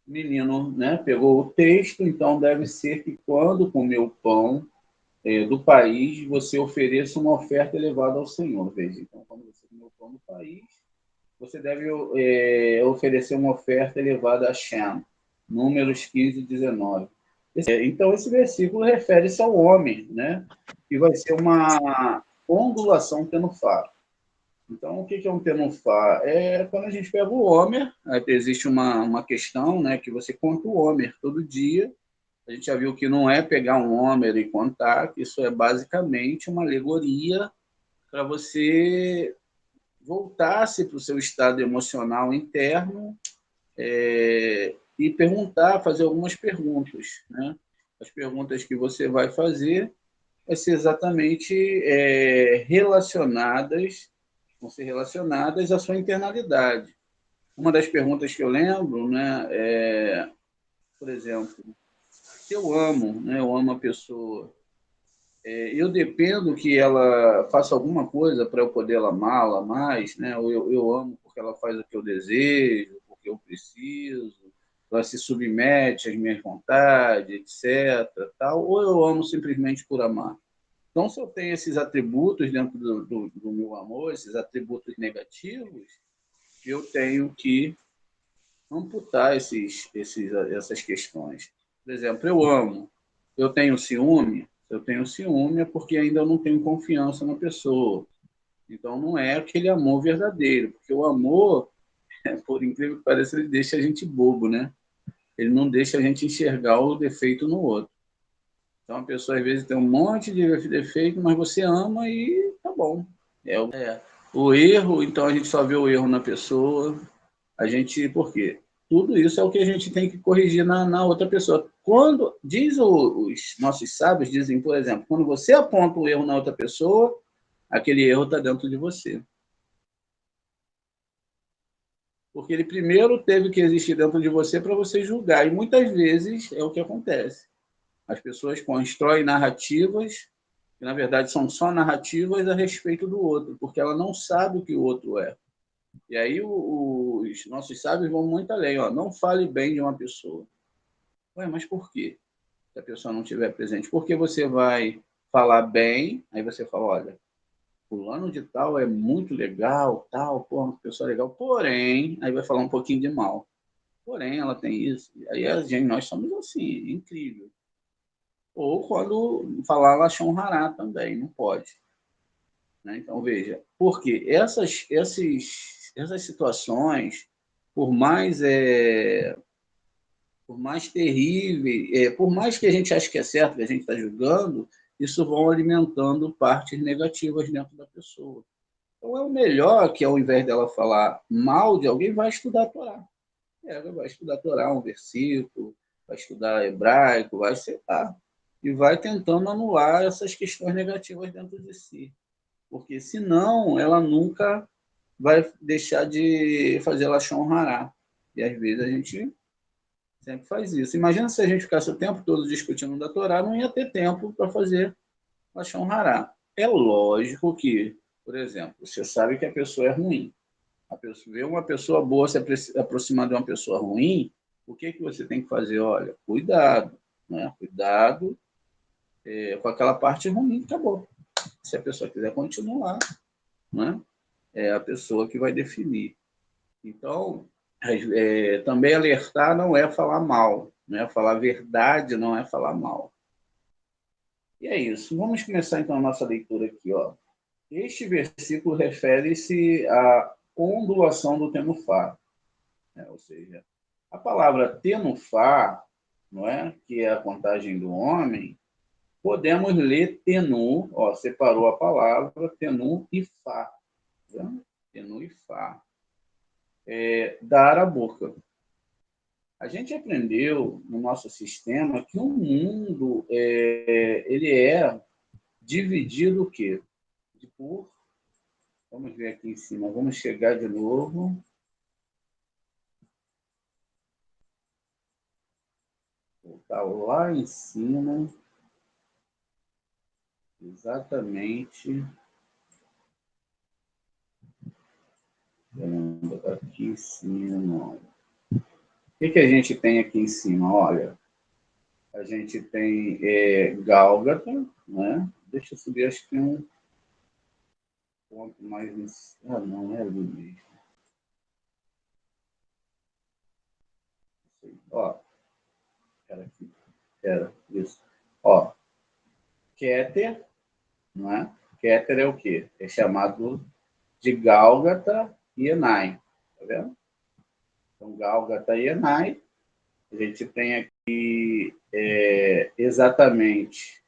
O menino, né, pegou o texto, então deve ser que quando comer o pão do país, você ofereça uma oferta elevada ao Senhor. Veja, então, quando você comer o pão do país, você deve oferecer uma oferta elevada a Shem. Números 15 e 19. Então, esse versículo refere-se ao homem, né, que vai ser uma ondulação tenufá. Então, o que é um tenufá? É quando a gente pega o Homer, existe uma questão, né, que você conta o Homer todo dia. A gente já viu que não é pegar um Homer e contar, que isso é basicamente uma alegoria para você voltar-se para o seu estado emocional interno e perguntar, fazer algumas perguntas, né? As perguntas que você vai fazer vai ser exatamente vão ser relacionadas à sua internalidade. Uma das perguntas que eu lembro, né, por exemplo, se eu amo, né, eu amo a pessoa, eu dependo que ela faça alguma coisa para eu poder amá-la mais, né? Ou eu amo porque ela faz o que eu desejo, porque eu preciso, ela se submete às minhas vontades, etc. Tal, ou eu amo simplesmente por amar. Então, se eu tenho esses atributos dentro do meu amor, esses atributos negativos, eu tenho que amputar essas questões. Por exemplo, eu amo, eu tenho ciúme é porque ainda não tenho confiança na pessoa. Então, não é aquele amor verdadeiro, porque o amor, por incrível que pareça, ele deixa a gente bobo, né? Ele não deixa a gente enxergar o defeito no outro. Então, a pessoa, às vezes, tem um monte de defeito, mas você ama e tá bom. O erro, então, a gente só vê o erro na pessoa. Por quê? Tudo isso é o que a gente tem que corrigir na outra pessoa. Quando, os nossos sábios, dizem, por exemplo, quando você aponta um erro na outra pessoa, aquele erro está dentro de você. Porque ele primeiro teve que existir dentro de você para você julgar. E muitas vezes é o que acontece. As pessoas constroem narrativas que, na verdade, são só narrativas a respeito do outro, porque ela não sabe o que o outro é. E aí os nossos sábios vão muito além. Ó, não fale bem de uma pessoa. Ué, mas por quê? Se a pessoa não estiver presente. Porque você vai falar bem, aí você fala, olha, fulano de tal é muito legal, tal, pô, uma pessoa legal, porém, aí vai falar um pouquinho de mal. Porém, ela tem isso. Aí a gente, nós somos assim, incrível. Ou quando falar Lashon Hará também, não pode. Né? Então, veja, porque essas situações, por mais, por mais terríveis, por mais que a gente ache que é certo, que a gente está julgando, isso vão alimentando partes negativas dentro da pessoa. Então, é o melhor que, ao invés dela falar mal de alguém, vai estudar a Torá. Vai estudar a Torá, um versículo, vai estudar hebraico, vai setar. E vai tentando anular essas questões negativas dentro de si. Porque, senão, ela nunca vai deixar de fazer Lashon Hará. E, às vezes, a gente sempre faz isso. Imagina se a gente ficasse o tempo todo discutindo da Torá, não ia ter tempo para fazer Lashon Hará. É lógico que, por exemplo, você sabe que a pessoa é ruim. A pessoa, ver uma pessoa boa se aproximar de uma pessoa ruim, o que você tem que fazer? Olha, cuidado, né? Cuidado com aquela parte ruim, acabou. Se a pessoa quiser continuar, né? É a pessoa que vai definir. Então, também alertar não é falar mal, né? Falar verdade não é falar mal. E é isso. Vamos começar então a nossa leitura aqui, ó. Este versículo refere-se à ondulação do tenufá, né? Ou seja, a palavra tenufá, não é? Que é a contagem do homem, podemos ler tenu, ó, separou a palavra tenu e fá, tá? Tenu e fá, dar a boca. A gente aprendeu no nosso sistema que o mundo ele é dividido o quê? Por, vamos ver aqui em cima, vamos chegar de novo. Voltar lá em cima. Exatamente. aqui em cima. O que a gente tem aqui em cima? Olha, a gente tem Gálgata, né? Deixa eu subir, acho que tem um ponto mais... Ah, não, é ali mesmo. Ó, era isso. Ó, Keter, não é? Keter é o quê? É chamado de Gálgata e Enai, tá vendo? Então, Gálgata e Enai, a gente tem aqui exatamente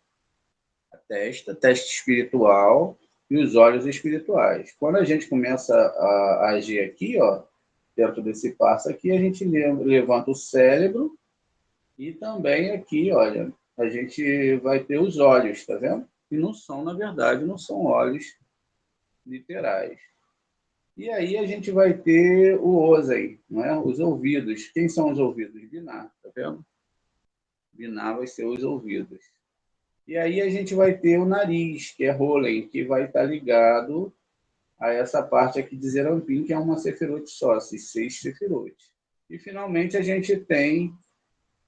a testa espiritual e os olhos espirituais. Quando a gente começa a agir aqui, ó, dentro desse passo aqui, a gente levanta o cérebro e também aqui, olha, a gente vai ter os olhos, tá vendo? E não são, na verdade, não são olhos literais. E aí a gente vai ter o Ozei, não é? Os ouvidos. Quem são os ouvidos? Binar, tá vendo? Binar vai ser os ouvidos. E aí a gente vai ter o nariz, que é Rolen, que vai estar ligado a essa parte aqui de Zerampim, que é uma Sefirot só, esses 6 Sefirot. E finalmente a gente tem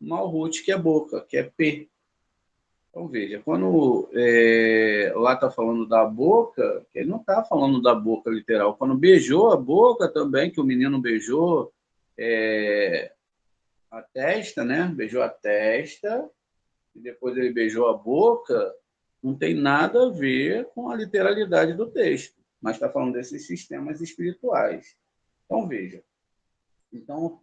Malhut, que é boca, que é P. Então, veja, quando lá está falando da boca, ele não está falando da boca literal. Quando beijou a boca também, que o menino beijou a testa, né? Beijou a testa, e depois ele beijou a boca, não tem nada a ver com a literalidade do texto, mas está falando desses sistemas espirituais. Então, veja. Então,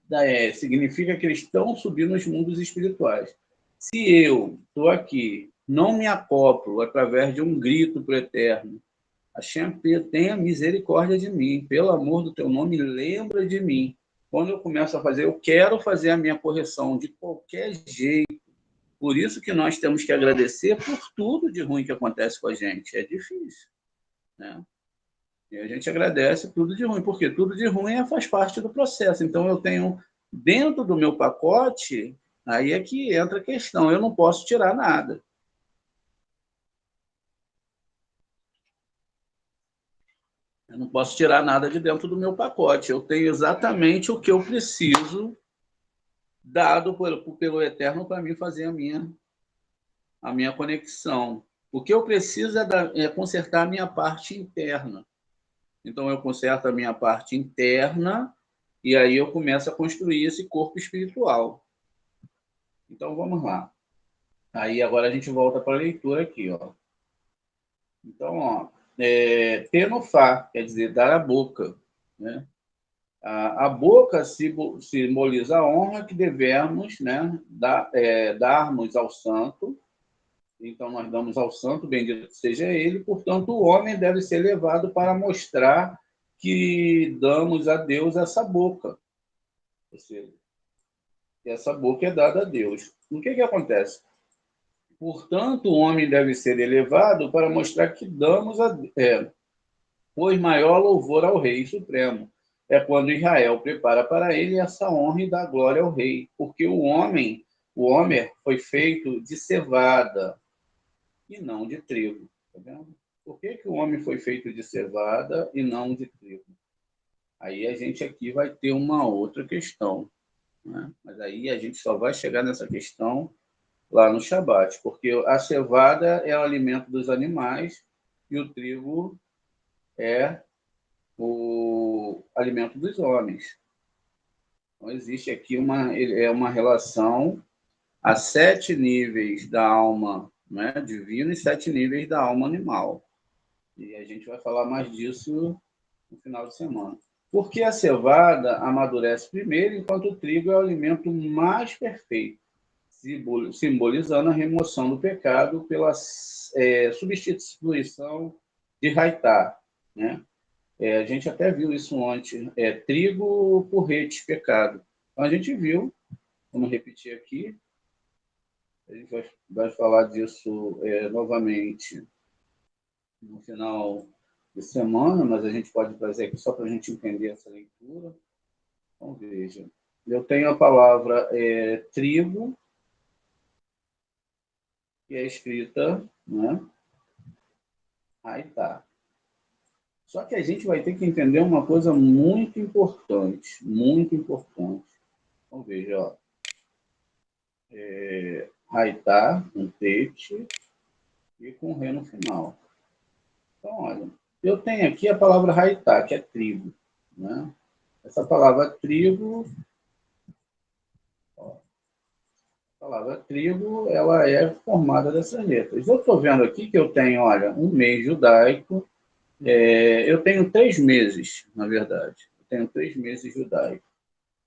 significa que eles estão subindo os mundos espirituais. Se eu estou aqui, não me acoplo através de um grito para o Eterno, Hashem, tenha misericórdia de mim, pelo amor do teu nome, lembra de mim. Quando eu começo a fazer, eu quero fazer a minha correção de qualquer jeito. Por isso que nós temos que agradecer por tudo de ruim que acontece com a gente. É difícil, né? E a gente agradece tudo de ruim, porque tudo de ruim faz parte do processo. Então, eu tenho, dentro do meu pacote, aí é que entra a questão, eu não posso tirar nada. Eu não posso tirar nada de dentro do meu pacote. Eu tenho exatamente o que eu preciso, dado pelo Eterno, para mim fazer a minha conexão. O que eu preciso é consertar a minha parte interna. Então, eu conserto a minha parte interna e aí eu começo a construir esse corpo espiritual. Então, vamos lá. Aí, agora a gente volta para a leitura aqui, ó. Então, ó, tenofá, quer dizer, dar a boca, né? A boca simboliza a honra que devemos, né, darmos ao santo. Então, nós damos ao santo, bendito seja ele. Portanto, o homem deve ser levado para mostrar que damos a Deus essa boca. Ou seja, essa boca é dada a Deus. O que acontece? Portanto, o homem deve ser elevado para mostrar que damos pois maior louvor ao Rei Supremo. É quando Israel prepara para ele essa honra e dá glória ao Rei. Porque o Homer, foi feito de cevada e não de trigo. Tá vendo? Por que o homem foi feito de cevada e não de trigo? Aí a gente aqui vai ter uma outra questão, né? Mas aí a gente só vai chegar nessa questão lá no Shabat, porque a cevada é o alimento dos animais e o trigo é o alimento dos homens. Então, existe aqui uma relação a 7 níveis da alma, né, divina e 7 níveis da alma animal. E a gente vai falar mais disso no final de semana. Porque a cevada amadurece primeiro, enquanto o trigo é o alimento mais perfeito, simbolizando a remoção do pecado pela substituição de Haitá, né? A gente até viu isso ontem, trigo por rete, pecado. Então, a gente viu, vamos repetir aqui, a gente vai falar disso novamente no final de semana, mas a gente pode trazer aqui só para a gente entender essa leitura. Então, veja, eu tenho a palavra trigo, que é escrita, né? Aí tá. Só que a gente vai ter que entender uma coisa muito importante, muito importante. Então, veja, ó. Raitá, com tete e com ré no final. Então, olha, eu tenho aqui a palavra raitá, que é trigo, né? Essa palavra trigo, ó, a palavra trigo, ela é formada dessas letras. Eu estou vendo aqui que eu tenho, olha, um mês judaico, eu tenho 3 meses, na verdade. Eu tenho 3 meses judaicos.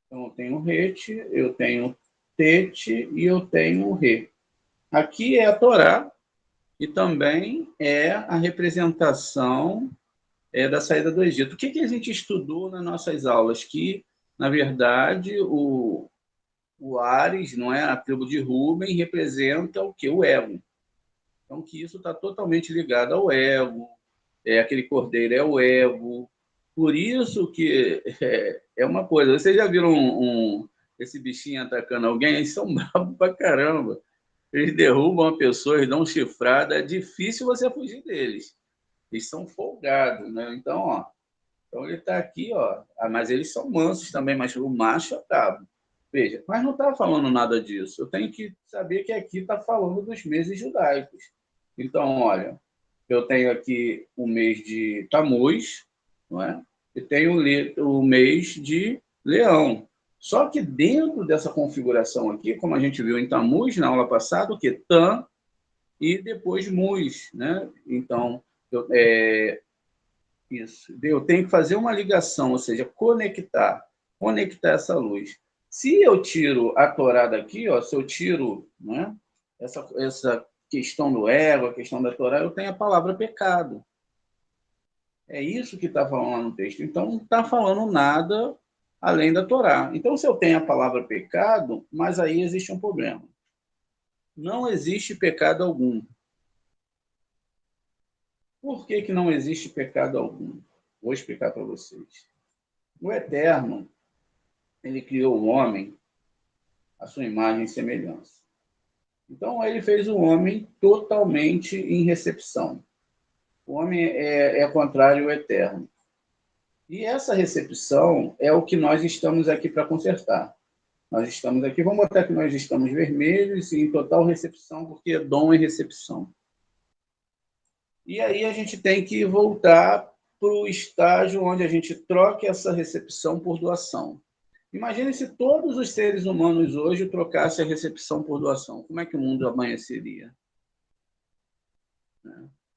Então, eu tenho rete, eu tenho tete e eu tenho ré. Aqui é a Torá e também é a representação da saída do Egito. O que a gente estudou nas nossas aulas? Que, na verdade, o Ares, não é? A tribo de Rubem, representa o quê? O ego. Então, que isso está totalmente ligado ao ego, aquele cordeiro é o ego. Por isso que é uma coisa. Vocês já viram esse bichinho atacando alguém? Eles são bravos pra caramba. Eles derrubam a pessoa, eles dão chifrada. É difícil você fugir deles. Eles são folgados, né? Então, ó, então ele está aqui, ó. Mas eles são mansos também, mas o macho é brabo. Veja, mas não está falando nada disso. Eu tenho que saber que aqui está falando dos meses judaicos. Então, olha, eu tenho aqui o mês de Tamuz, não é? E tenho o mês de Leão. Só que dentro dessa configuração aqui, como a gente viu em Tamuz na aula passada, o que? Tam e depois Muz, né? Então, eu tenho que fazer uma ligação, ou seja, conectar essa luz. Se eu tiro a Torá daqui, ó, se eu tiro, né, essa questão do ego, a questão da Torá, eu tenho a palavra pecado. É isso que está falando lá no texto. Então, não está falando nada além da Torá. Então, se eu tenho a palavra pecado, mas aí existe um problema. Não existe pecado algum. Por que não existe pecado algum? Vou explicar para vocês. O Eterno, ele criou o homem à sua imagem e semelhança. Então, ele fez o homem totalmente em recepção. O homem é contrário ao Eterno. E essa recepção é o que nós estamos aqui para consertar. Nós estamos aqui, vamos botar que nós estamos vermelhos e em total recepção, porque dom é recepção. E aí a gente tem que voltar para o estágio onde a gente troca essa recepção por doação. Imagine se todos os seres humanos hoje trocassem a recepção por doação. Como é que o mundo amanheceria?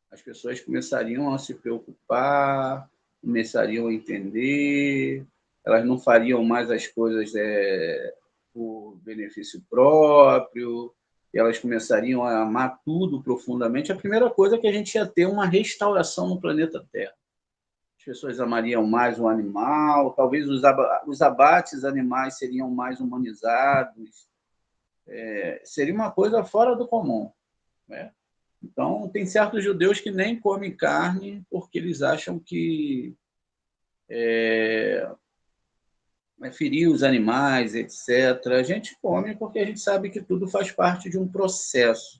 As pessoas começariam a se preocupar, começariam a entender, elas não fariam mais as coisas por benefício próprio, elas começariam a amar tudo profundamente. A primeira coisa é que a gente ia ter uma restauração no planeta Terra. As pessoas amariam mais o animal, talvez os abates animais seriam mais humanizados. Seria uma coisa fora do comum, né? Então, tem certos judeus que nem comem carne porque eles acham que ferir os animais, etc. A gente come porque a gente sabe que tudo faz parte de um processo,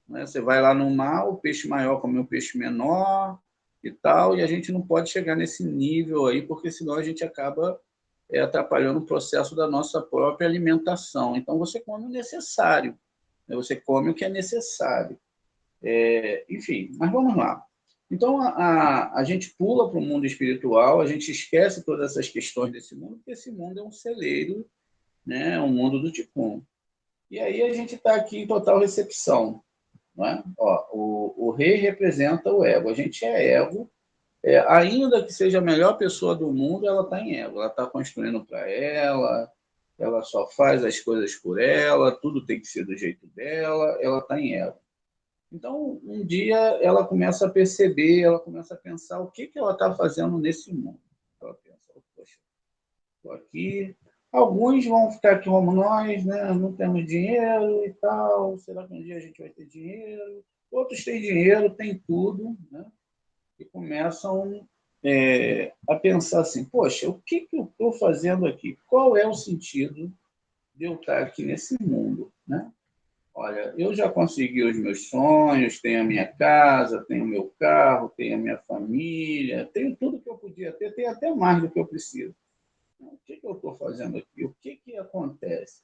né? Você vai lá no mar, o peixe maior come o peixe menor e tal, e a gente não pode chegar nesse nível aí, porque senão a gente acaba atrapalhando o processo da nossa própria alimentação. Então, você come o necessário, né? Você come o que é necessário. Enfim, mas vamos lá. Então, a gente pula para o mundo espiritual, a gente esquece todas essas questões desse mundo, porque esse mundo é um celeiro, né? Um mundo do Tikkun. E aí a gente está aqui em total recepção. Não é? Ó, o rei representa o ego. A gente é ego. Ainda que seja a melhor pessoa do mundo, ela está em ego. Ela está construindo para ela só faz as coisas por ela, tudo tem que ser do jeito dela, ela está em ego. Então, um dia ela começa a perceber, ela começa a pensar o que ela está fazendo nesse mundo. Ela pensa, poxa, estou aqui. Alguns vão ficar aqui como nós, né? Não temos dinheiro e tal. Será que um dia a gente vai ter dinheiro? Outros têm dinheiro, têm tudo, né? E começam a pensar assim, poxa, o que eu estou fazendo aqui? Qual é o sentido de eu estar aqui nesse mundo, né? olha, eu já consegui os meus sonhos, tenho a minha casa, tenho o meu carro, tenho a minha família, tenho tudo que eu podia ter, tenho até mais do que eu preciso. O que eu estou fazendo aqui? O que acontece?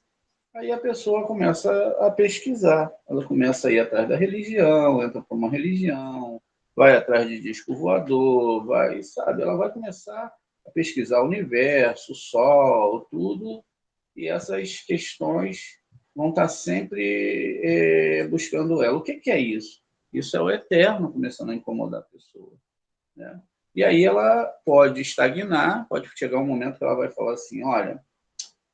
Aí a pessoa começa a pesquisar, ela começa a ir atrás da religião, entra para uma religião, vai atrás de disco voador, vai, sabe? Ela vai começar a pesquisar o universo, o sol, tudo, e essas questões vão estar sempre buscando ela. O que é isso? Isso é o eterno começando a incomodar a pessoa, né? E aí ela pode estagnar, pode chegar um momento que ela vai falar assim, olha,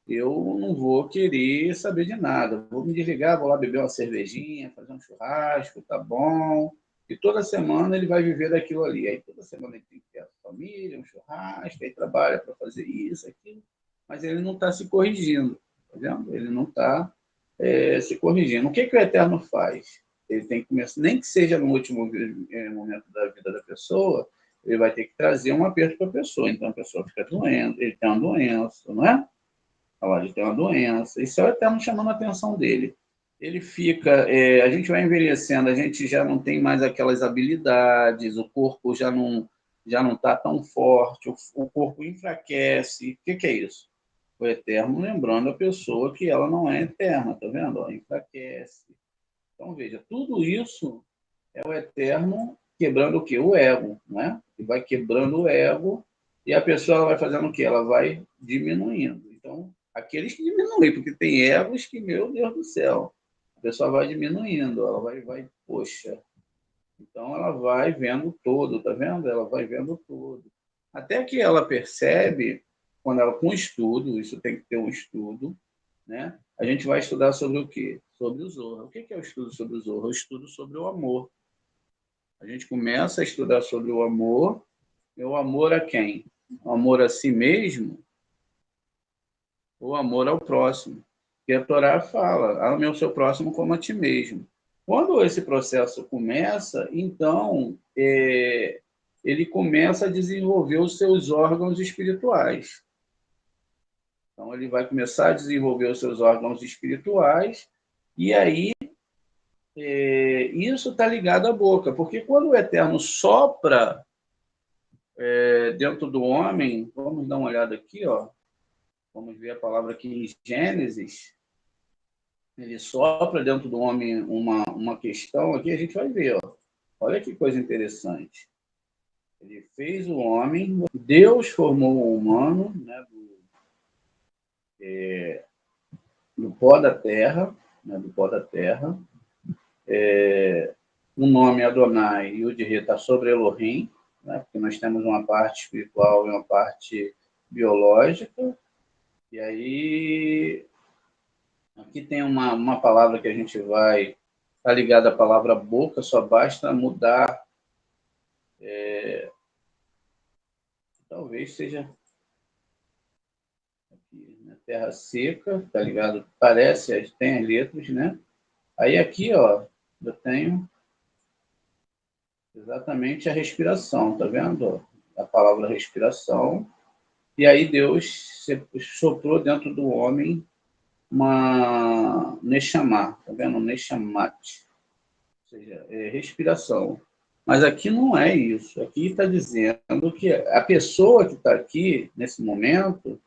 eu não vou querer saber de nada, vou me desligar, vou lá beber uma cervejinha, fazer um churrasco, tá bom. E toda semana ele vai viver daquilo ali. Aí toda semana ele tem que ter a família, um churrasco, aí trabalha para fazer isso, aquilo. Mas ele não está se corrigindo, tá vendo? Ele não está se corrigindo. O que o Eterno faz? Ele tem que começar, nem que seja no último momento da vida da pessoa, ele vai ter que trazer um aperto para a pessoa. Então a pessoa fica doente, ele tem uma doença, não é? Ele tem uma doença. Isso é o Eterno chamando a atenção dele. Ele fica, a gente vai envelhecendo, a gente já não tem mais aquelas habilidades, o corpo já não está tão forte, o corpo enfraquece. O que é isso? O Eterno lembrando a pessoa que ela não é eterna, tá vendo? Enfraquece. Então, veja, tudo isso é o Eterno quebrando o quê? O ego, né? Ele vai quebrando o ego e a pessoa vai fazendo o quê? Ela vai diminuindo. Então, aqueles que diminuem, porque tem egos que, meu Deus do céu, a pessoa vai diminuindo, ela vai, poxa. Então, ela vai vendo todo, tá vendo? Ela vai vendo todo. Até que ela percebe, quando ela, com estudo, isso tem que ter um estudo, né? A gente vai estudar sobre o quê? Sobre o Zohar. O que é o estudo sobre o Zohar? O estudo sobre o amor. A gente começa a estudar sobre o amor. E o amor a quem? O amor a si mesmo, o amor ao próximo. Que a Torá fala, ame o seu próximo como a ti mesmo. Quando esse processo começa, então, ele começa a desenvolver os seus órgãos espirituais. Então, ele vai começar a desenvolver os seus órgãos espirituais, e aí isso está ligado à boca, porque quando o Eterno sopra dentro do homem, vamos dar uma olhada aqui, ó, vamos ver a palavra aqui em Gênesis, ele sopra dentro do homem uma questão aqui, a gente vai ver, ó. Olha que coisa interessante. Ele fez o homem, Deus formou o humano, né, do pó da terra, né, do pó da terra. O nome Adonai e o de Rê está sobre Elohim, né, porque nós temos uma parte espiritual e uma parte biológica. E aí, aqui tem uma palavra que a gente vai estar ligada à palavra boca, só basta mudar. Talvez seja aqui, né, terra seca, tá ligado? Parece, tem as letras, né? Aí aqui, ó, eu tenho exatamente a respiração, tá vendo? A palavra respiração. E aí Deus soprou dentro do homem uma Neshama, tá vendo? Neshamat, ou seja, respiração. Mas aqui não é isso. Aqui está dizendo que a pessoa que está aqui, nesse momento,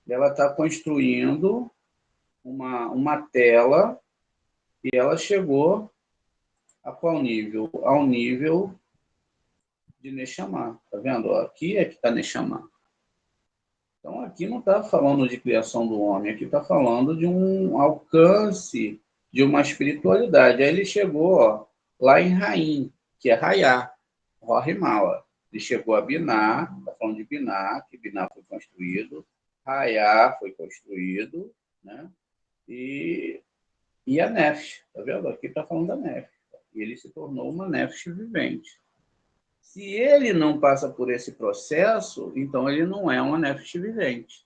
ela está construindo uma tela e ela chegou a qual nível? Ao nível de Neshama. Tá vendo? Aqui é que está Neshama. Então, aqui não está falando de criação do homem, aqui está falando de um alcance, de uma espiritualidade. Aí ele chegou, ó, lá em Raim, que é Raiá, Rohimala. Ele chegou a Biná, está falando de Biná, que Biná foi construído, Raiá foi construído, né? E a Nefesh, tá vendo? Aqui está falando da Nefesh. E ele se tornou uma Nefesh vivente. Se ele não passa por esse processo, então ele não é uma Nefesh vivente.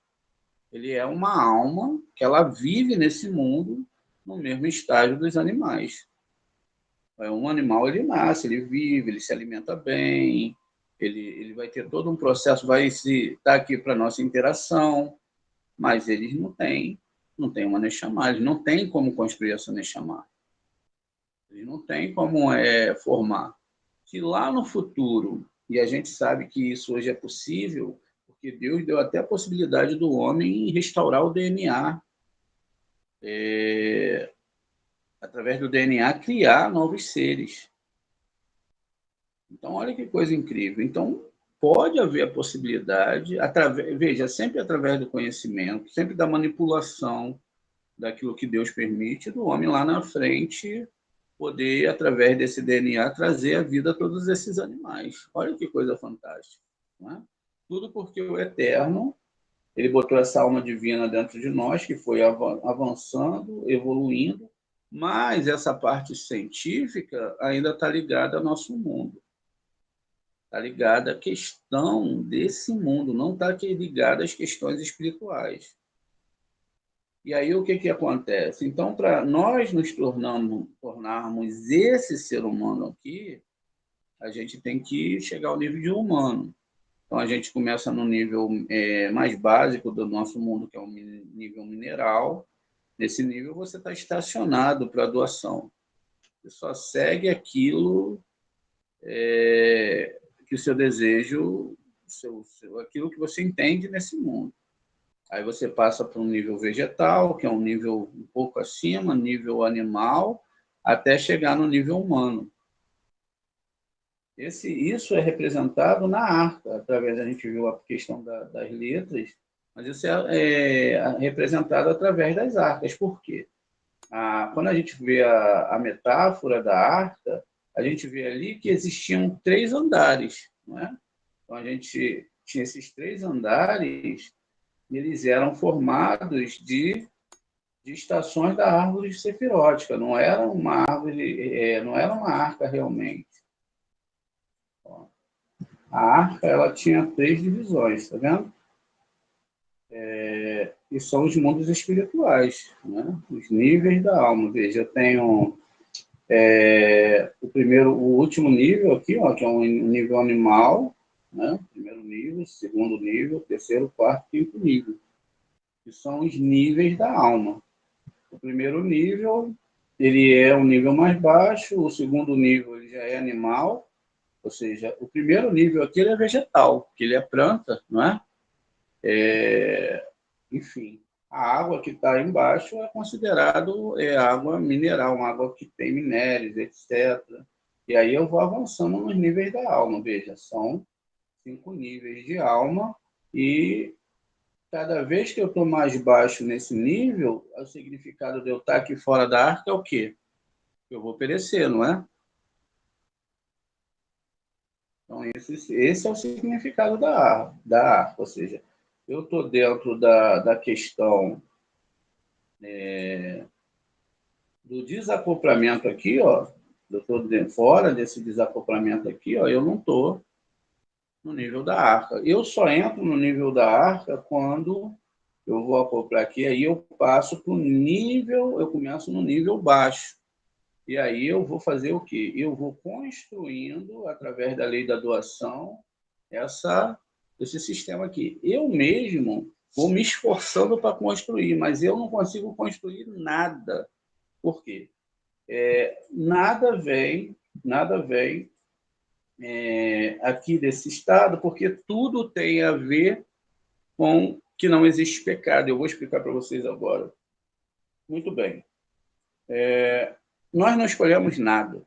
Ele é uma alma que ela vive nesse mundo no mesmo estágio dos animais. Um animal, ele nasce, ele vive, ele se alimenta bem, ele vai ter todo um processo, vai estar aqui para a nossa interação, mas eles não têm uma Neshama, eles não têm como construir essa Neshama. Eles não têm como formar. Se lá no futuro, e a gente sabe que isso hoje é possível, porque Deus deu até a possibilidade do homem restaurar o DNA, através do DNA, criar novos seres. Então, olha que coisa incrível. Então, pode haver a possibilidade, veja, sempre através do conhecimento, sempre da manipulação daquilo que Deus permite, do homem lá na frente poder, através desse DNA, trazer à vida todos esses animais. Olha que coisa fantástica. Não é? Tudo porque o Eterno, ele botou essa alma divina dentro de nós, que foi avançando, evoluindo, mas essa parte científica ainda está ligada ao nosso mundo. Está ligada à questão desse mundo, não está ligada às questões espirituais. E aí o que acontece? Então, para nós nos tornarmos esse ser humano aqui, a gente tem que chegar ao nível de humano. Então, a gente começa no nível mais básico do nosso mundo, que é o nível mineral. Nesse nível, você está estacionado para doação. Você só segue aquilo que o seu desejo, aquilo que você entende nesse mundo. Aí você passa para um nível vegetal, que é um nível um pouco acima, nível animal, até chegar no nível humano. Isso é representado na arca, através, a gente viu a questão das letras, mas isso é representado através das arcas. Por quê? Quando a gente vê a metáfora da arca, a gente vê ali que existiam 3 andares. Não é? Então, a gente tinha esses 3 andares, eles eram formados de estações da árvore sefirótica, não era uma árvore, não era uma arca realmente. A arca, ela tinha 3 divisões, tá vendo? E são os mundos espirituais, né? Os níveis da alma. Veja, eu tenho o último nível aqui, ó, que é um nível animal, né? Primeiro nível, segundo nível, terceiro, quarto, quinto nível, que são os níveis da alma. O primeiro nível, ele é um nível mais baixo, o segundo nível ele já é animal, ou seja, o primeiro nível aqui ele é vegetal, porque ele é planta, não é? Enfim, a água que está embaixo é considerado água mineral, uma água que tem minérios, etc. E aí eu vou avançando nos níveis da alma, veja, são 5 níveis de alma e cada vez que eu estou mais baixo nesse nível, o significado de eu estar aqui fora da arca é o quê? Eu vou perecer, não é? Então, esse é o significado da arca, ou seja, eu estou dentro da questão do desacoplamento aqui, ó, eu estou fora desse desacoplamento aqui, ó, eu não estou no nível da arca. Eu só entro no nível da arca quando eu vou acoplar aqui, aí eu passo para o nível, eu começo no nível baixo. E aí eu vou fazer o quê? Eu vou construindo, através da lei da doação, esse sistema aqui. Eu mesmo vou me esforçando para construir, mas eu não consigo construir nada. Por quê? Nada vem aqui desse estado, porque tudo tem a ver com que não existe pecado. Eu vou explicar para vocês agora. Muito bem. Nós não escolhemos nada,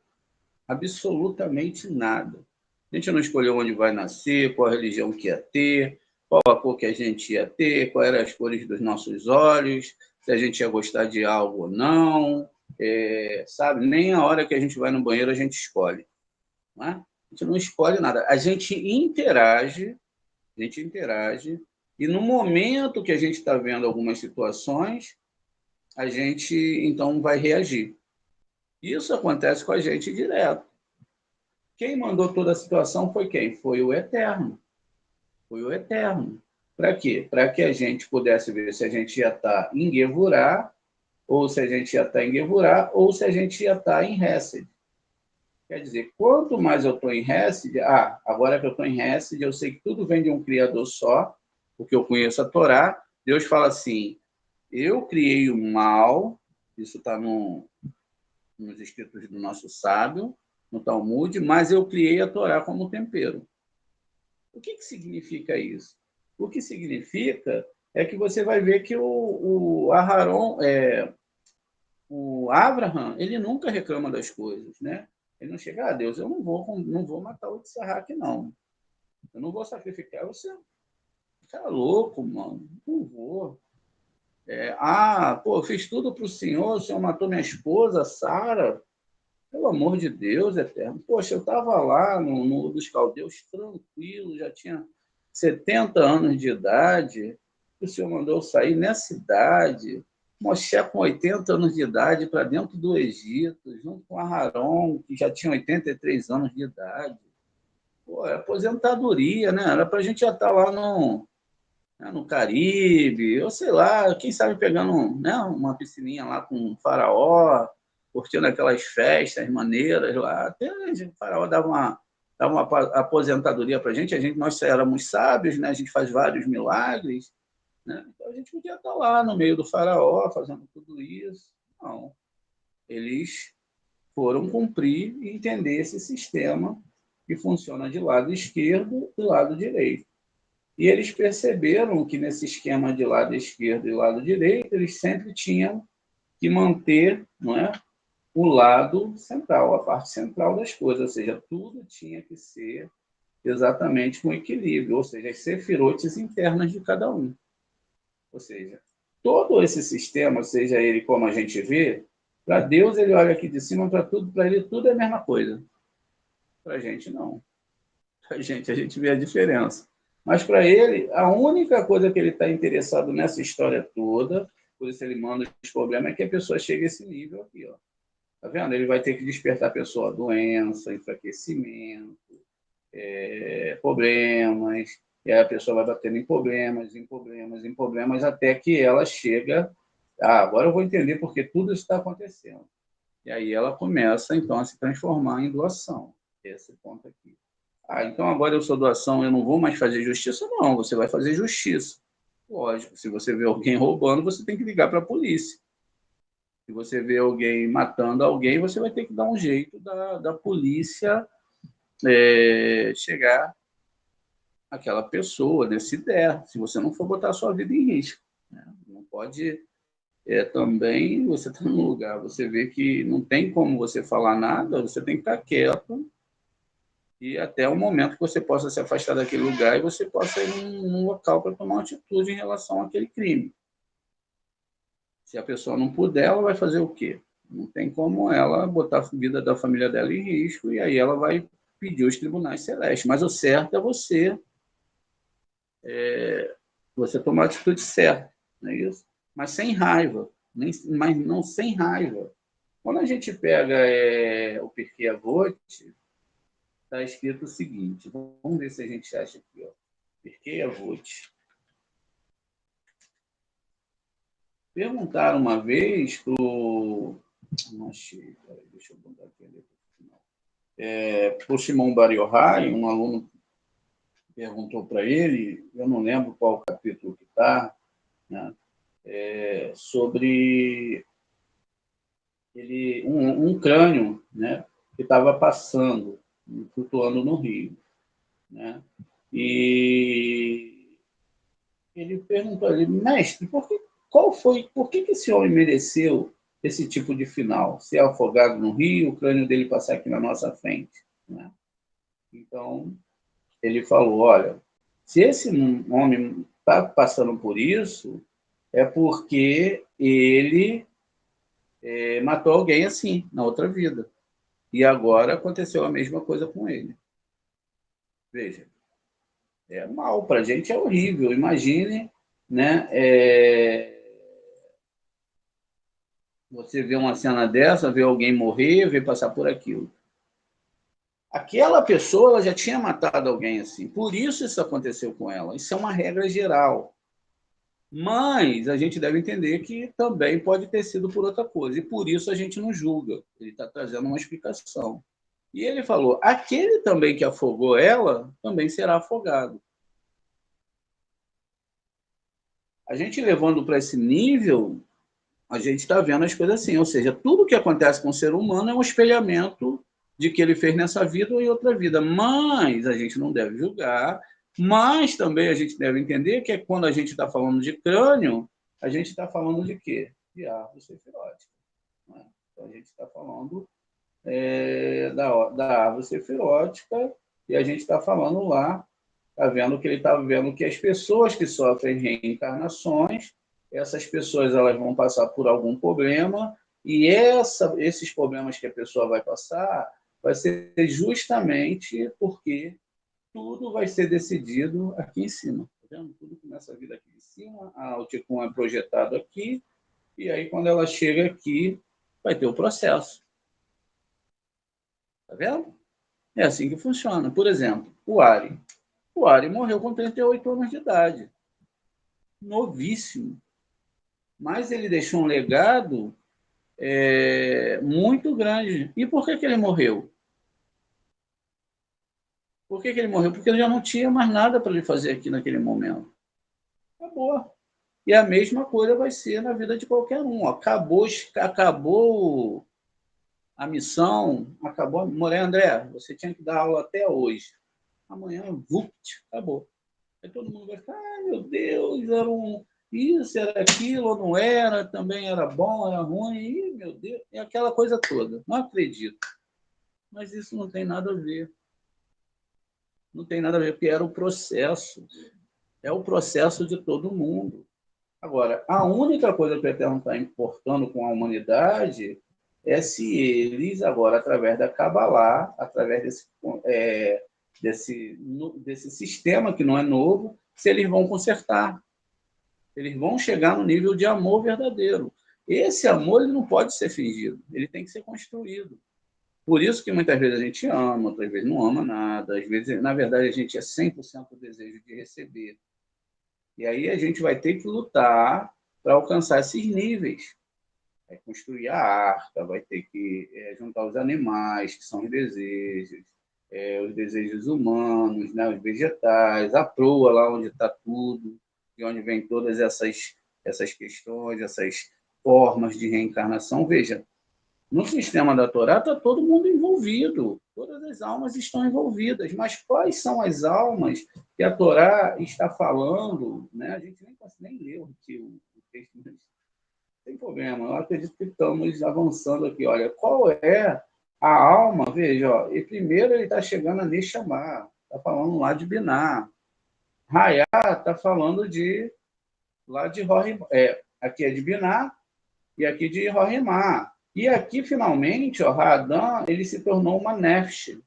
absolutamente nada. A gente não escolheu onde vai nascer, qual a religião que ia ter, qual a cor que a gente ia ter, quais eram as cores dos nossos olhos, se a gente ia gostar de algo ou não, sabe? Nem a hora que a gente vai no banheiro a gente escolhe. Não é? A gente não escolhe nada. A gente interage, e no momento que a gente está vendo algumas situações, a gente, então, vai reagir. Isso acontece com a gente direto. Quem mandou toda a situação foi quem? Foi o Eterno. Foi o Eterno. Para quê? Para que a gente pudesse ver se a gente ia estar em Gevurah, ou se a gente ia estar em Gevurah, ou se a gente ia estar em Hesed. Quer dizer, quanto mais eu estou em Hesed, agora que eu estou em Hesed, eu sei que tudo vem de um Criador só, porque eu conheço a Torá. Deus fala assim, eu criei o mal, isso está no nos escritos do nosso sábio, no Talmud, mas eu criei a Torá como tempero. O que significa isso? O que significa é que você vai ver que o Aharon, o Abraham, ele nunca reclama das coisas, né? Ele não chega, Deus, eu não vou matar o Isaac, não. Eu não vou sacrificar. Você tá louco, mano. Não vou. Pô, fiz tudo para o senhor matou minha esposa, Sara. Pelo amor de Deus, eterno. Poxa, eu estava lá no dos Caldeus, tranquilo, já tinha 70 anos de idade. O senhor mandou eu sair nessa idade. Moshe com 80 anos de idade para dentro do Egito, junto com Aharon, que já tinha 83 anos de idade. Pô, é aposentadoria, né? Era para a gente já estar lá no Caribe, ou sei lá, quem sabe pegando, né, uma piscininha lá com um faraó, curtindo aquelas festas maneiras lá. Até o faraó dava uma aposentadoria para a gente, nós éramos sábios, né? A gente faz vários milagres, né? Então a gente podia estar lá no meio do faraó fazendo tudo isso. Não, eles foram cumprir e entender esse sistema que funciona de lado esquerdo e lado direito. E eles perceberam que nesse esquema de lado esquerdo e lado direito, eles sempre tinham que manter, não é, o lado central, a parte central das coisas, ou seja, tudo tinha que ser exatamente com equilíbrio, ou seja, as sefirotes internas de cada um. Ou seja, todo esse sistema, seja ele como a gente vê, para Deus ele olha aqui de cima, para ele tudo é a mesma coisa. Para a gente não. Para a gente vê a diferença. Mas para ele, a única coisa que ele está interessado nessa história toda, por isso ele manda os problemas, é que a pessoa chegue a esse nível aqui, ó. Tá vendo? Ele vai ter que despertar a pessoa a doença, enfraquecimento, problemas, e aí a pessoa vai batendo em problemas, até que ela chega, agora eu vou entender porque tudo isso está acontecendo. E aí ela começa, então, a se transformar em doação. Esse ponto aqui. Então agora eu sou doação, eu não vou mais fazer justiça? Não, você vai fazer justiça. Lógico, se você vê alguém roubando, você tem que ligar para a polícia. Se você vê alguém matando alguém, você vai ter que dar um jeito da polícia chegar àquela pessoa, né, se der, se você não for botar a sua vida em risco. Né? Não pode... também, você está num lugar, você vê que não tem como você falar nada, você tem que estar quieto, e até o momento que você possa se afastar daquele lugar e você possa ir num local para tomar uma atitude em relação àquele crime. Se a pessoa não puder, ela vai fazer o quê? Não tem como ela botar a vida da família dela em risco e aí ela vai pedir aos tribunais celestes. Mas o certo é você tomar a atitude certa, não é isso? Mas sem raiva, mas não sem raiva. Quando a gente pega o Pirkei Avot, está escrito o seguinte, vamos ver se a gente acha aqui, ó. Pirkei Avot. Perguntaram uma vez para o... Não achei, deixa eu botar aqui para o Shimon Bar Yochai, um aluno perguntou para ele, eu não lembro qual capítulo que está, né, sobre um crânio, né, que estava passando, flutuando no rio. Né, e ele perguntou a ele, mestre, por que esse homem mereceu esse tipo de final? Ser afogado no rio, o crânio dele passar aqui na nossa frente. Né? Então, ele falou, olha, se esse homem está passando por isso, é porque ele matou alguém assim, na outra vida. E agora aconteceu a mesma coisa com ele. Veja, é mal, para a gente é horrível. Imagine, né, você vê uma cena dessa, vê alguém morrer, vê passar por aquilo. Aquela pessoa ela já tinha matado alguém assim, por isso aconteceu com ela. Isso é uma regra geral. Mas a gente deve entender que também pode ter sido por outra coisa, e por isso a gente não julga. Ele está trazendo uma explicação. E ele falou, aquele também que afogou ela, também será afogado. A gente levando para esse nível, a gente está vendo as coisas assim, ou seja, tudo que acontece com o ser humano é um espelhamento de que ele fez nessa vida ou em outra vida, mas a gente não deve julgar, mas também a gente deve entender que quando a gente está falando de crânio, a gente está falando de quê? De árvore sefirótica. Né? Então a gente está falando da árvore sefirótica e a gente está falando lá, está vendo que ele está vendo que as pessoas que sofrem reencarnações, essas pessoas elas vão passar por algum problema e esses problemas que a pessoa vai passar vai ser justamente porque tudo vai ser decidido aqui em cima. Tá vendo? Tudo começa a vir aqui em cima, o Ticum é projetado aqui, e aí quando ela chega aqui, vai ter o processo. Tá vendo? É assim que funciona. Por exemplo, o Ari. O Ari morreu com 38 anos de idade. Novíssimo. Mas ele deixou um legado muito grande. E por que ele morreu? Por que ele morreu? Porque ele já não tinha mais nada para ele fazer aqui naquele momento. Acabou. E a mesma coisa vai ser na vida de qualquer um. Acabou a missão, acabou. Moré André, você tinha que dar aula até hoje. Amanhã, vupt, acabou. Aí todo mundo vai ficar, ai meu Deus, isso, era aquilo, ou não era, também era bom, era ruim, ih, meu Deus, é aquela coisa toda. Não acredito. Mas isso não tem nada a ver. Não tem nada a ver, porque era o processo. É o processo de todo mundo. Agora, a única coisa que o Eterno está importando com a humanidade é se eles, agora, através da Kabbalah, através desse sistema que não é novo, se eles vão consertar. Eles vão chegar no nível de amor verdadeiro. Esse amor ele não pode ser fingido, ele tem que ser construído. Por isso que muitas vezes a gente ama, outras vezes não ama nada, às vezes, na verdade, a gente é 100% o desejo de receber. E aí a gente vai ter que lutar para alcançar esses níveis. Vai construir a arca, vai ter que juntar os animais, que são os desejos humanos, né, os vegetais, a proa, lá onde está tudo, de onde vem todas essas questões, essas formas de reencarnação. Veja, no sistema da Torá está todo mundo envolvido, todas as almas estão envolvidas, mas quais são as almas que a Torá está falando? Né? A gente nem leu o texto, mas não tem problema, eu acredito que estamos avançando aqui. Olha, qual é a alma? Veja, ó, e primeiro ele está chegando a Neshama, está falando lá de Biná. Rayá está falando lá de Rorimá, aqui é de Biná e aqui de Rorimá. E aqui, finalmente, o Radan, ele se tornou uma Nefesh, ou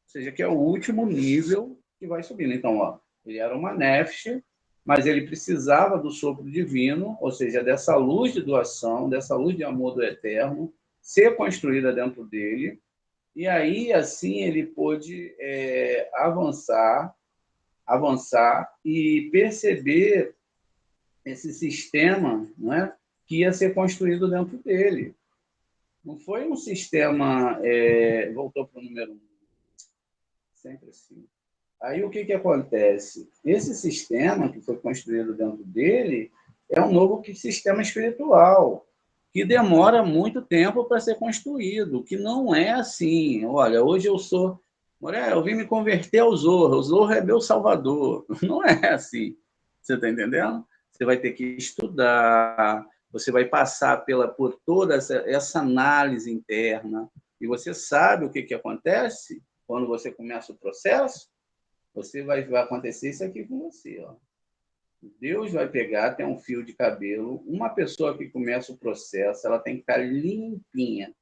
seja, que é o último nível que vai subindo. Então, ó, ele era uma Nefesh, mas ele precisava do sopro divino, ou seja, dessa luz de doação, dessa luz de amor do Eterno, ser construída dentro dele. E aí, assim, ele pôde avançar e perceber esse sistema, não é, que ia ser construído dentro dele. Não foi um sistema... voltou para o número 1. Sempre assim. Aí o que acontece? Esse sistema que foi construído dentro dele é um novo sistema espiritual, que demora muito tempo para ser construído, que não é assim. Olha, hoje eu sou... Moré, eu vim me converter ao Zorro, o Zorro é meu salvador. Não é assim. Você está entendendo? Você vai ter que estudar, você vai passar por toda essa análise interna, e você sabe o que acontece quando você começa o processo? Vai acontecer isso aqui com você. Ó. Deus vai pegar, tem um fio de cabelo, uma pessoa que começa o processo, ela tem que ficar limpinha.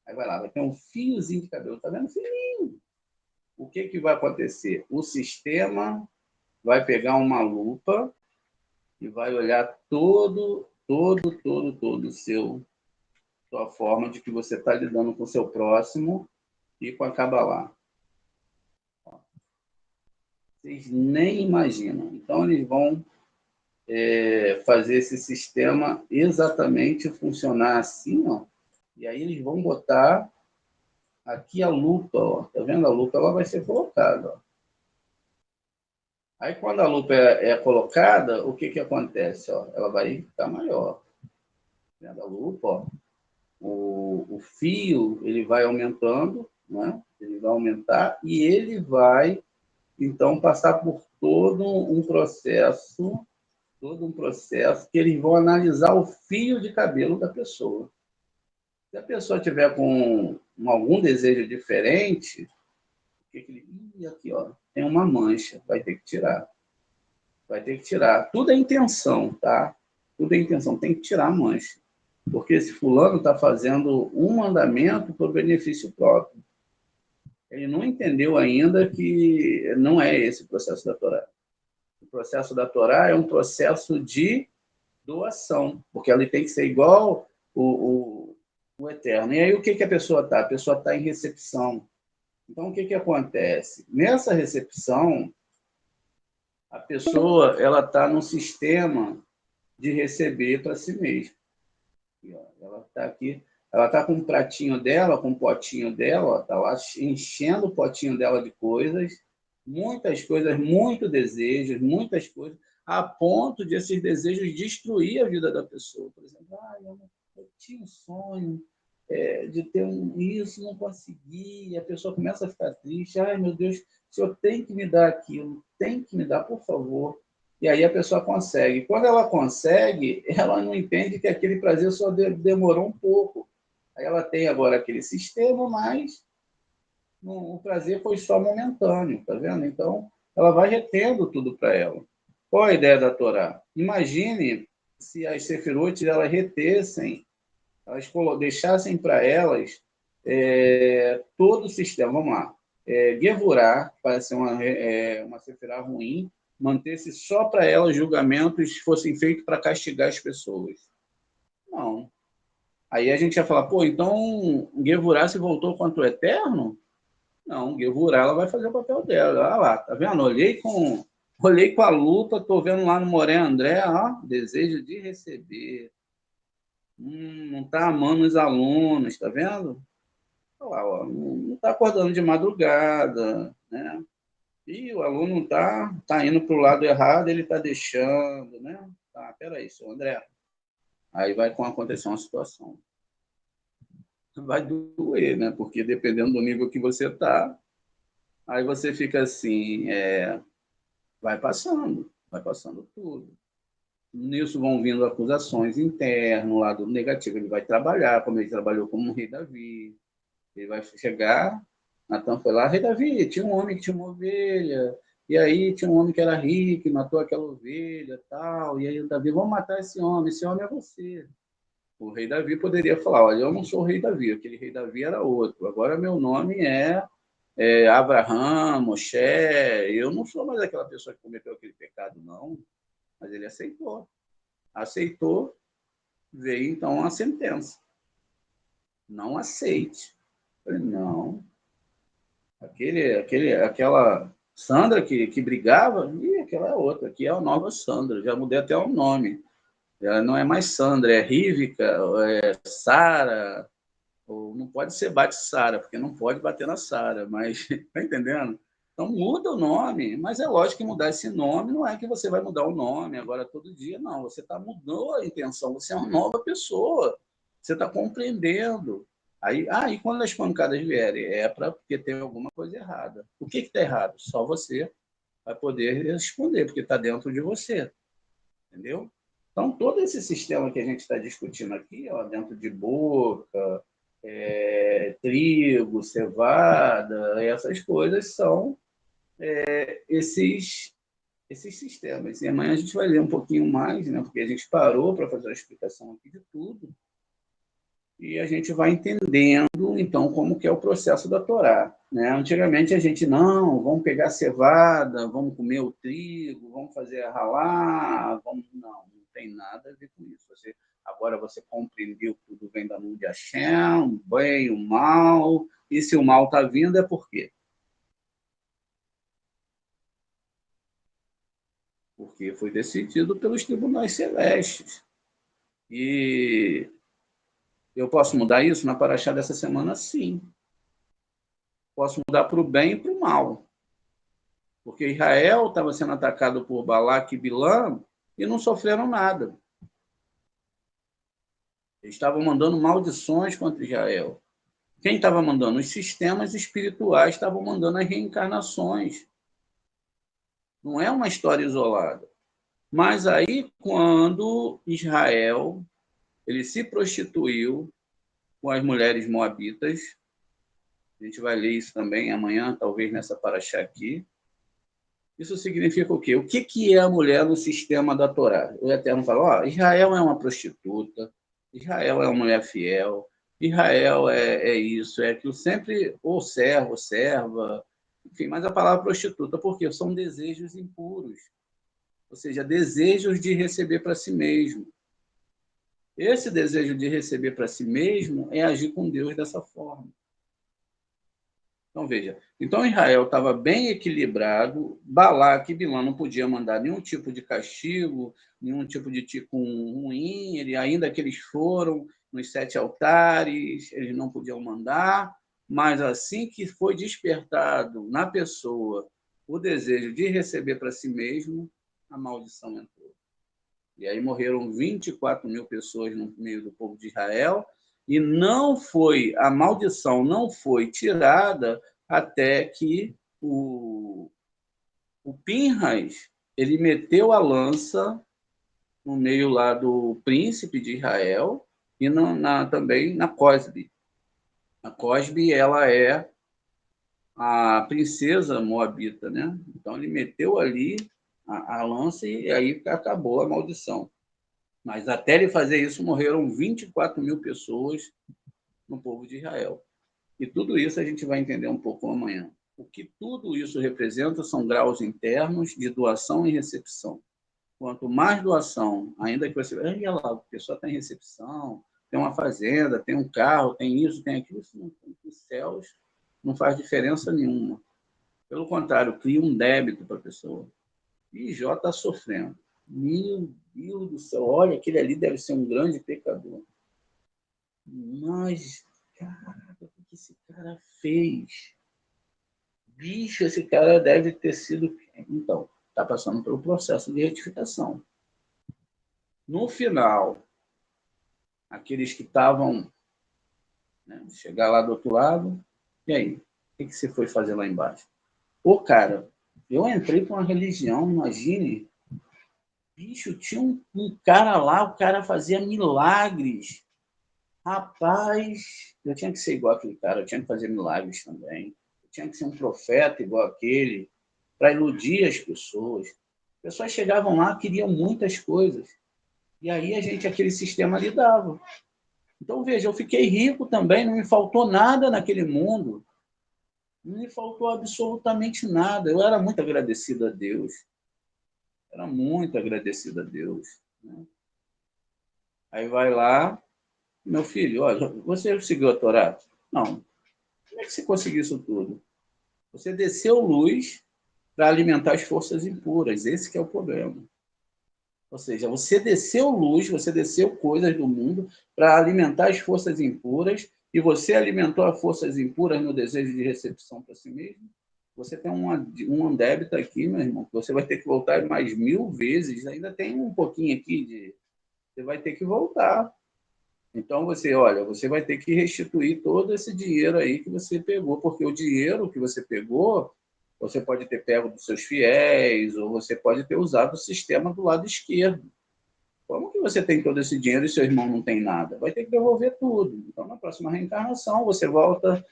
Aí vai lá, vai ter um fiozinho de cabelo, tá vendo? Fininho. O que vai acontecer? O sistema vai pegar uma lupa e vai olhar todo sua forma de que você está lidando com o seu próximo e com a Kabbalah. Vocês nem imaginam. Então, eles vão fazer esse sistema exatamente funcionar assim, ó. E aí eles vão botar aqui a lupa, ó. Tá vendo? A lupa ela vai ser colocada, ó. Aí, quando a lupa é colocada, o que acontece? Ó? Ela vai ficar maior. vendo a lupa, ó, o fio ele vai aumentando, né? Ele vai aumentar e ele vai, então, passar por todo um processo que eles vão analisar o fio de cabelo da pessoa. Se a pessoa tiver com algum desejo diferente, aqui, ó, tem uma mancha, vai ter que tirar. Vai ter que tirar. Tudo é intenção, tá? Tudo é intenção, tem que tirar a mancha. Porque esse fulano está fazendo um mandamento por benefício próprio. Ele não entendeu ainda que não é esse o processo da Torá. O processo da Torá é um processo de doação, porque ela tem que ser igual o eterno. E aí o que a pessoa está? A pessoa está em recepção. Então, o que acontece? Nessa recepção, a pessoa ela está num sistema de receber para si mesma. Ela está aqui, ela está com um pratinho dela, com um potinho dela, está lá enchendo o potinho dela de coisas, muitas coisas, muitos desejos, muitas coisas, a ponto de esses desejos destruir a vida da pessoa. Por exemplo, eu tinha um sonho de ter isso, não consegui, e a pessoa começa a ficar triste, ai meu Deus, o senhor tem que me dar aquilo, tem que me dar, por favor. E aí a pessoa consegue. Quando ela consegue, ela não entende que aquele prazer só demorou um pouco. Aí ela tem agora aquele sistema, mas o prazer foi só momentâneo, tá vendo? Então, ela vai retendo tudo para ela. Qual a ideia da Torá? Imagine se as sefirot elas retessem, elas deixassem para elas todo o sistema. Vamos lá. Gevurá, parece ser uma sefirá ruim, manter-se só para elas julgamentos fossem feitos para castigar as pessoas. Não. Aí a gente ia falar, pô, então Gevurá se voltou contra o Eterno? Não, Gevurá ela vai fazer o papel dela. Olha lá, tá vendo? Olhei com a lupa, tô vendo lá no Moré André, ó, desejo de receber. Não tá amando os alunos, tá vendo? Olha lá, ó, não tá acordando de madrugada, né? E o aluno tá indo para o lado errado, ele está deixando, né? Tá, peraí, seu André. Aí vai acontecer uma situação. Vai doer, né? Porque dependendo do nível que você tá, aí você fica assim, vai passando tudo. Nisso vão vindo acusações internas, lado negativo. Ele vai trabalhar, como ele trabalhou como rei Davi. Ele vai chegar, Natan foi lá, rei Davi, tinha um homem que tinha uma ovelha, e aí tinha um homem que era rico, e matou aquela ovelha, tal, e aí o Davi, vamos matar esse homem é você. O rei Davi poderia falar, olha, eu não sou o rei Davi, aquele rei Davi era outro, agora meu nome é Abraham, Moshe, eu não sou mais aquela pessoa que cometeu aquele pecado, não, mas ele aceitou, veio então a sentença, não aceite. Eu falei, não, aquela Sandra que brigava, aquela é outra, aqui é a nova Sandra, já mudei até o nome. Ela não é mais Sandra, é Rívica, é Sara, ou não pode ser Bate-Sara, porque não pode bater na Sara, mas tá entendendo? Então muda o nome, mas é lógico que mudar esse nome não é que você vai mudar o nome agora todo dia, não. Você está mudando a intenção, você é uma nova pessoa, você está compreendendo. Aí quando as pancadas vierem, porque tem alguma coisa errada. O que está errado? Só você vai poder responder, porque está dentro de você. Entendeu? Então, todo esse sistema que a gente está discutindo aqui, ó, dentro de boca, trigo, cevada, essas coisas são esses sistemas. E amanhã a gente vai ler um pouquinho mais, né, porque a gente parou para fazer a explicação aqui de tudo, e a gente vai entendendo, então, como que é o processo da Torá. Né? Antigamente a gente, não, vamos pegar a cevada, vamos comer o trigo, vamos fazer ralar, não tem nada a ver com isso. Agora você compreendeu que tudo vem da mão de Hashem, o bem, o mal, e se o mal está vindo é por quê? Porque foi decidido pelos tribunais celestes. E eu posso mudar isso na paraxá dessa semana? Sim. Posso mudar para o bem e para o mal. Porque Israel estava sendo atacado por Balaque e Bilã e não sofreram nada. Eles estavam mandando maldições contra Israel. Quem estava mandando? Os sistemas espirituais estavam mandando as reencarnações. Não é uma história isolada. Mas aí, quando Israel ele se prostituiu com as mulheres moabitas, a gente vai ler isso também amanhã, talvez nessa paraxá aqui. Isso significa o quê? O que é a mulher no sistema da Torá? O Eterno fala, ó, Israel é uma prostituta, Israel é uma mulher fiel, Israel é isso, é aquilo, sempre ou servo, ou serva, enfim, mas a palavra prostituta, por quê? São desejos impuros, ou seja, desejos de receber para si mesmo. Esse desejo de receber para si mesmo é agir com Deus dessa forma. Então, veja, então Israel estava bem equilibrado, Balaque e Bilã não podia mandar nenhum tipo de castigo, nenhum tipo de ticum ruim, ainda que eles foram nos 7 altares, eles não podiam mandar, mas assim que foi despertado na pessoa o desejo de receber para si mesmo, a maldição entrou. E aí morreram 24 mil pessoas no meio do povo de Israel, e a maldição não foi tirada até que o Pinhas ele meteu a lança no meio lá do príncipe de Israel e também na Cosbe. A Cosbe ela é a princesa moabita, né? Então ele meteu ali a lança e aí acabou a maldição. Mas até ele fazer isso, morreram 24 mil pessoas no povo de Israel. E tudo isso a gente vai entender um pouco amanhã. O que tudo isso representa são graus internos de doação e recepção. Quanto mais doação, ainda que você... Olha lá, a pessoa tem recepção, tem uma fazenda, tem um carro, tem isso, tem aquilo, isso não, os céus não faz diferença nenhuma. Pelo contrário, cria um débito para a pessoa. E Jó está sofrendo. Meu Deus do céu, olha, aquele ali deve ser um grande pecador. Mas, caraca, o que esse cara fez? Bicho, esse cara deve ter sido... Então, está passando pelo processo de retificação. No final, aqueles que estavam... Né, chegar lá do outro lado, e aí? O que você foi fazer lá embaixo? Ô, cara, eu entrei para uma religião, imagine... Bicho, tinha um cara lá, o cara fazia milagres. Rapaz, eu tinha que ser igual aquele cara, eu tinha que fazer milagres também. Eu tinha que ser um profeta igual aquele, para iludir as pessoas. As pessoas chegavam lá, queriam muitas coisas. E aí aquele sistema lidava. Então, veja, eu fiquei rico também, não me faltou nada naquele mundo. Não me faltou absolutamente nada. Eu era muito agradecido a Deus. Era muito agradecido a Deus. Né? Aí vai lá, meu filho, olha, você seguiu a Torá? Não. Como é que você conseguiu isso tudo? Você desceu luz para alimentar as forças impuras. Esse que é o problema. Ou seja, você desceu luz, você desceu coisas do mundo para alimentar as forças impuras e você alimentou as forças impuras no desejo de recepção para si mesmo. Você tem um débito aqui, meu irmão, que você vai ter que voltar mais 1000 vezes. Ainda tem um pouquinho aqui de... Você vai ter que voltar. Então, você vai ter que restituir todo esse dinheiro aí que você pegou, porque o dinheiro que você pegou, você pode ter pego dos seus fiéis, ou você pode ter usado o sistema do lado esquerdo. Como que você tem todo esse dinheiro e seu irmão não tem nada? Vai ter que devolver tudo. Então, na próxima reencarnação, você volta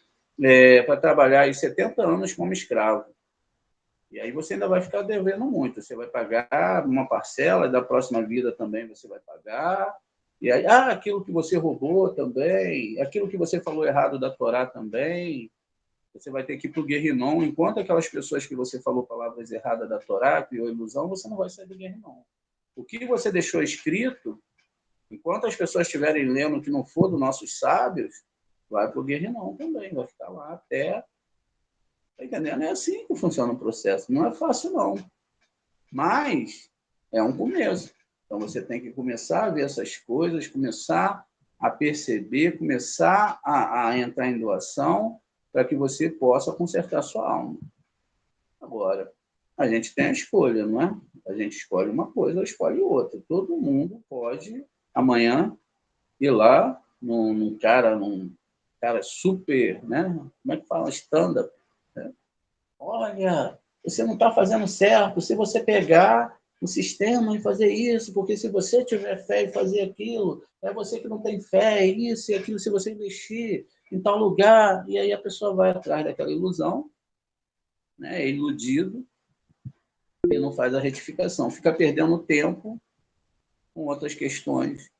para trabalhar aí 70 anos como escravo. E aí você ainda vai ficar devendo muito. Você vai pagar uma parcela, e da próxima vida também você vai pagar. E aí, aquilo que você roubou também, aquilo que você falou errado da Torá também, você vai ter que ir para o Guerrinom. Enquanto aquelas pessoas que você falou palavras erradas da Torá, criou ilusão, você não vai sair do Guerrinom. O que você deixou escrito, enquanto as pessoas estiverem lendo que não for dos nossos sábios, vai para o Guerrinom também, vai ficar lá até... Tá entendendo? É assim que funciona o processo. Não é fácil, não. Mas é um começo. Então, você tem que começar a ver essas coisas, começar a perceber, começar a entrar em doação para que você possa consertar sua alma. Agora, a gente tem a escolha, não é? A gente escolhe uma coisa ou escolhe outra. Todo mundo pode, amanhã, ir lá num cara super, né? Como é que fala? Stand-up. Né? Olha, você não está fazendo certo. Se você pegar o sistema e fazer isso, porque se você tiver fé e fazer aquilo, é você que não tem fé, isso e aquilo, se você investir em tal lugar, e aí a pessoa vai atrás daquela ilusão, né? É iludido, e não faz a retificação. Fica perdendo tempo com outras questões